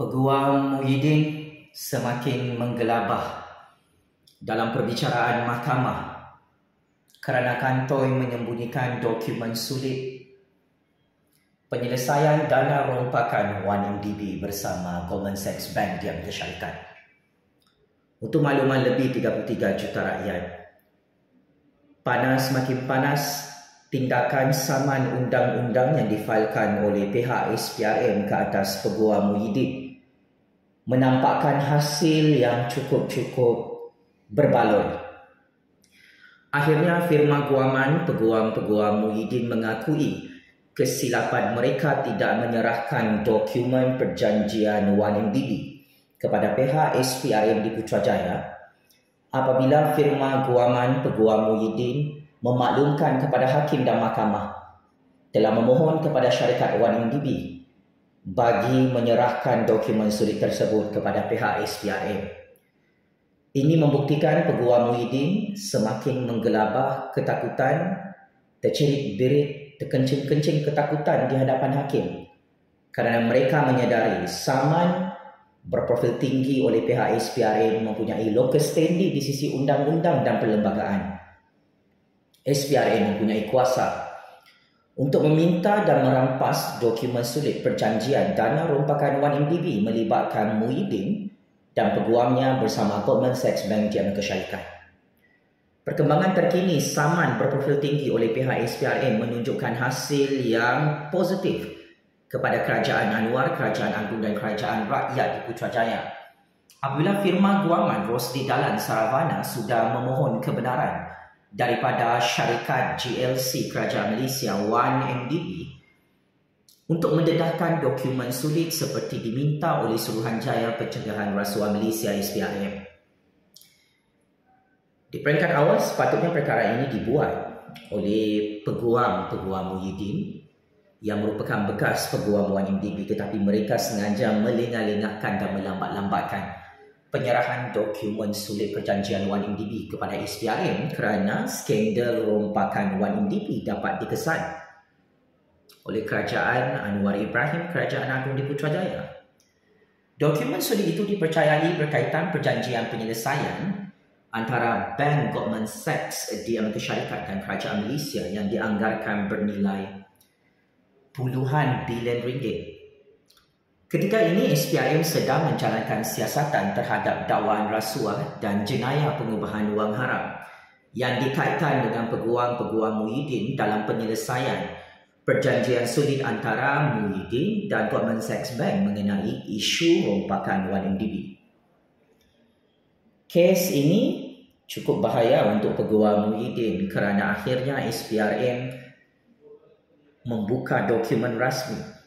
Peguam Muhyiddin semakin menggelabah dalam perbicaraan mahkamah kerana kantoi menyembunyikan dokumen sulit penyelesaian dana rompakan 1MDB bersama Goldman Sachs Bank di Amerika Syarikat. Untuk makluman lebih 33 juta rakyat. Panas makin panas tindakan saman undang-undang yang difailkan oleh pihak SPRM ke atas Peguam Muhyiddin menampakkan hasil yang cukup berbaloi. Akhirnya firma guaman peguam-peguam Muhyiddin mengakui kesilapan mereka tidak menyerahkan dokumen perjanjian 1MDB kepada pihak SPRM di Putrajaya apabila firma guaman peguam Muhyiddin memaklumkan kepada hakim dan mahkamah telah memohon kepada syarikat 1MDB bagi menyerahkan dokumen sulit tersebut kepada pihak SPRM. Ini membuktikan Peguam Muhyiddin semakin menggelabah ketakutan, tercerit-berit, terkencing-kencing ketakutan di hadapan hakim kerana mereka menyedari saman berprofil tinggi oleh pihak SPRM mempunyai locus standi di sisi undang-undang dan perlembagaan. SPRM mempunyai kuasa untuk meminta dan merampas dokumen sulit perjanjian dana rompakan 1MDB melibatkan Muhyiddin dan peguamnya bersama Goldman Sachs Bank di Amerika Syarikat. Perkembangan terkini saman berprofil tinggi oleh pihak SPRM menunjukkan hasil yang positif kepada Kerajaan Anwar, Kerajaan Agung dan Kerajaan Rakyat di Putrajaya. Apabila firma guaman Rosli Dalan Saravana sudah memohon kebenaran daripada syarikat GLC Kerajaan Malaysia 1MDB untuk mendedahkan dokumen sulit seperti diminta oleh Suruhanjaya Pencegahan Rasuah Malaysia SPRM. Di peringkat awal sepatutnya perkara ini dibuat oleh peguam Muhyiddin yang merupakan bekas peguam 1MDB, tetapi mereka sengaja melengah-lengahkan dan melambat-lambatkan penyerahan dokumen sulit perjanjian 1MDB kepada SPRM kerana skandal rompakan 1MDB dapat dikesan oleh Kerajaan Anwar Ibrahim, Kerajaan Agung di Putrajaya. Dokumen sulit itu dipercayai berkaitan perjanjian penyelesaian antara Bank Goldman Sachs di Amerika Syarikat dan Kerajaan Malaysia yang dianggarkan bernilai puluhan bilion ringgit. Ketika ini SPRM sedang menjalankan siasatan terhadap dakwaan rasuah dan jenayah pengubahan wang haram yang dikaitkan dengan peguam-peguam Muhyiddin dalam penyelesaian perjanjian sulit antara Muhyiddin dan Goldman Sachs Bank mengenai isu rompakan 1MDB. Kes ini cukup bahaya untuk peguam Muhyiddin kerana akhirnya SPRM membuka dokumen rasmi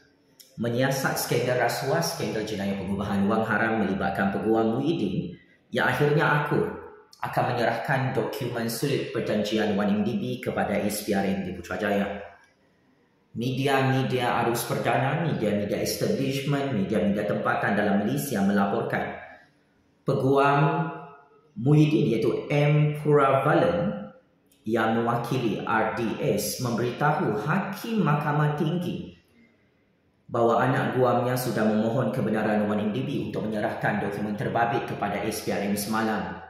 menyiasat skandal rasuah, skandal jenayah pengubahan wang haram melibatkan peguam Muhyiddin yang akhirnya akan menyerahkan dokumen sulit perjanjian 1MDB kepada SPRM di Putrajaya. Media-media arus perdana, media-media establishment, media-media tempatan dalam Malaysia melaporkan peguam Muhyiddin iaitu M. Puravalan yang mewakili RDS memberitahu Hakim Mahkamah Tinggi bahawa anak guamnya sudah memohon kebenaran 1MDB untuk menyerahkan dokumen terbabit kepada SPRM semalam.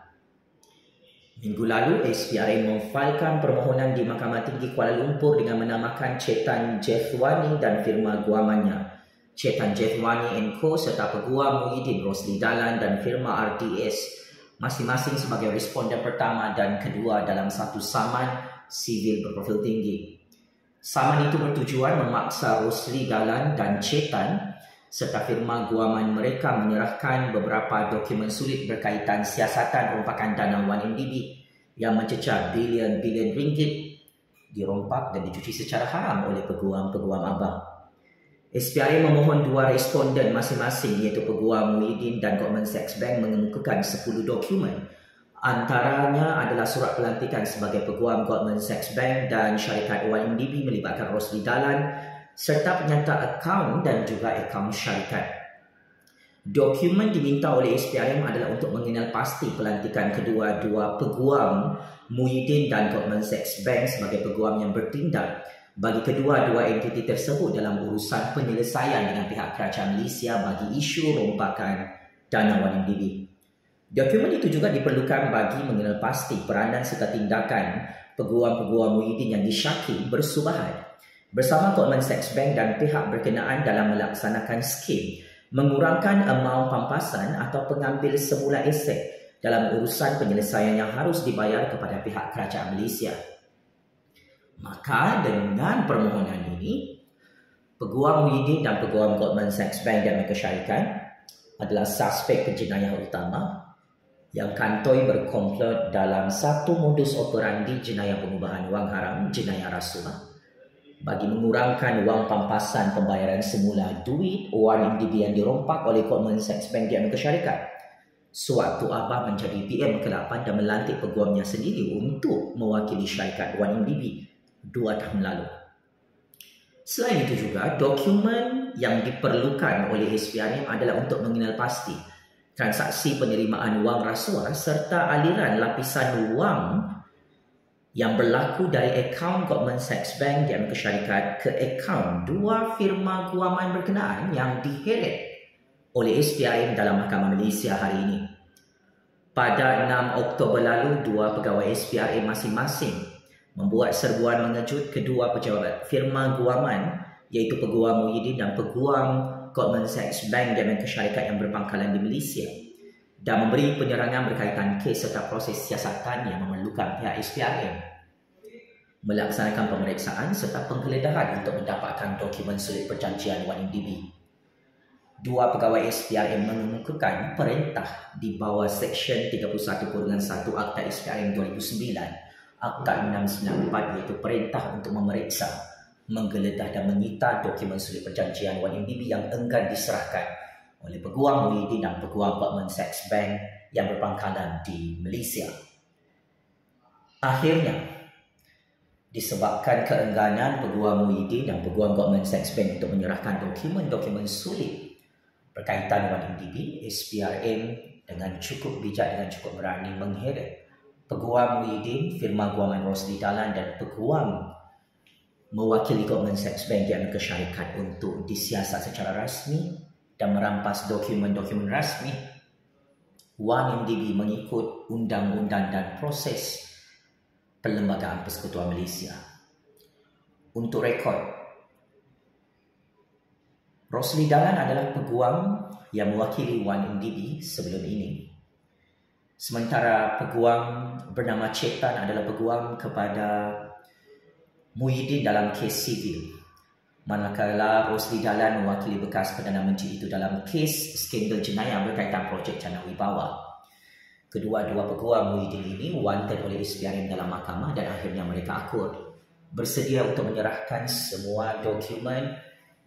Minggu lalu, SPRM memfailkan permohonan di Mahkamah Tinggi Kuala Lumpur dengan menamakan Chetan Jethwani dan firma guamannya, Chetan Jethwani & Co serta peguam Muhyiddin Rosli Dalan dan firma RDS masing-masing sebagai responden pertama dan kedua dalam satu saman sivil berprofil tinggi. Saman itu bertujuan memaksa Rosli Dalan dan Chetan serta firma guaman mereka menyerahkan beberapa dokumen sulit berkaitan siasatan rompakan dana 1MDB yang mencecah bilion-bilion ringgit dirompak dan dicuci secara haram oleh peguam-peguam abang. SPRM memohon dua responden masing-masing iaitu peguam Muhyiddin dan Goldman Sachs Bank mengemukakan 10 dokumen. Antaranya adalah surat pelantikan sebagai peguam Goldman Sachs Bank dan syarikat 1MDB melibatkan Rosli Dalan serta penyerta akaun dan juga akaun syarikat. Dokumen diminta oleh SPRM adalah untuk mengenal pasti pelantikan kedua-dua peguam Muhyiddin dan Goldman Sachs Bank sebagai peguam yang bertindak bagi kedua-dua entiti tersebut dalam urusan penyelesaian dengan pihak kerajaan Malaysia bagi isu rompakan dana 1MDB. Dokumen itu juga diperlukan bagi mengenal pasti peranan serta tindakan peguam-peguam Muhyiddin yang disyaki bersubahat bersama Goldman Sachs Bank dan pihak berkenaan dalam melaksanakan skim mengurangkan amaun pampasan atau pengambil semula aset dalam urusan penyelesaian yang harus dibayar kepada pihak kerajaan Malaysia. Maka dengan permohonan ini, peguam Muhyiddin dan peguam Goldman Sachs Bank dan Mereka Syarikat adalah suspek penjenayah utama yang kantoi berkomplot dalam satu modus operandi jenayah pengubahan wang haram, jenayah rasuah, bagi mengurangkan wang pampasan pembayaran semula duit 1MDB yang dirompak oleh Goldman Sachs Bank dan Mereka Syarikat sewaktu Abah menjadi PM ke-8 dan melantik peguamnya sendiri untuk mewakili syarikat 1MDB 2 tahun lalu. Selain itu juga, dokumen yang diperlukan oleh SPRM adalah untuk mengenal pasti transaksi penerimaan wang rasuah serta aliran lapisan wang yang berlaku dari akaun Goldman Sachs Bank dan Syarikat ke akaun dua firma guaman berkenaan yang diheret oleh SPRM dalam Mahkamah Malaysia hari ini. Pada 6 Oktober lalu, dua pegawai SPRM masing-masing membuat serbuan mengejut kedua pejabat firma guaman iaitu peguam Muhyiddin dan peguam Goldman Sachs Bank dan Syarikat yang berpangkalan di Malaysia dan memberi penyerangan berkaitan kes serta proses siasatan yang memerlukan pihak SPRM melaksanakan pemeriksaan serta penggeledahan untuk mendapatkan dokumen sulit perjanjian 1MDB. Dua pegawai SPRM mengemukakan perintah di bawah Seksyen 31.1 Akta SPRM 2009 Akta 694 iaitu perintah untuk memeriksa, menggeledah dan menyita dokumen sulit perjanjian 1MDB yang enggan diserahkan oleh peguam Muhyiddin dan peguam Goldman Sachs Bank yang berpangkalan di Malaysia. Akhirnya, disebabkan keengganan peguam Muhyiddin dan peguam Goldman Sachs Bank untuk menyerahkan dokumen-dokumen sulit berkaitan 1MDB, SPRM dengan cukup bijak dan cukup berani mengheret peguam Muhyiddin, firma guaman Rosli Dalan dan peguam mewakili Goldman Sachs Bank dan Mereka Syarikat untuk disiasat secara rasmi dan merampas dokumen-dokumen rasmi 1MDB mengikut undang-undang dan proses Perlembagaan Persekutuan Malaysia. Untuk rekod, Rosli Dalan adalah peguam yang mewakili 1MDB sebelum ini. Sementara peguam bernama Cik Tan adalah peguam kepada Muhyiddin dalam kes sivil. Manakala Rosli Dalan mewakili bekas Perdana Menteri itu dalam kes skandal jenayah berkaitan projek Jana Wibawa. Kedua-dua peguam Muhyiddin ini wanted oleh SPRM dalam mahkamah dan akhirnya mereka akur bersedia untuk menyerahkan semua dokumen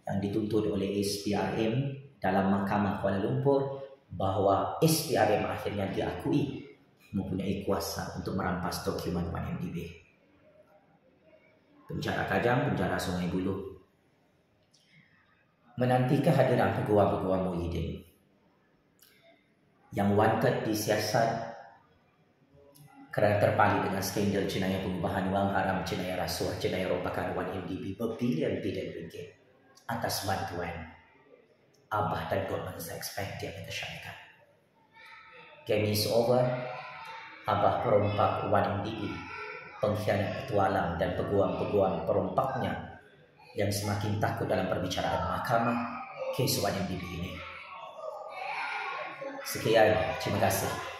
yang dituntut oleh SPRM dalam mahkamah Kuala Lumpur bahawa SPRM akhirnya diakui mempunyai kuasa untuk merampas dokumen 1MDB. Penjara Kajang, penjara Sungai Buloh menanti kehadiran peguam-peguam Muhyiddin yang wanted disiasat kerana terpalit dengan skandal jenayah pengubahan wang haram, jenayah rasuah, jenayah rompakan 1MDB berbilion-bilion ringgit atas bantuan Abah dan Goldman Sachs Bank di Amerika Syarikat. Game is over. Abah perompak 1MDB, pengkhianat petualang dan peguam-peguam perompaknya yang semakin takut dalam perbicaraan mahkamah kes 1MDB ini. Sekian, terima kasih.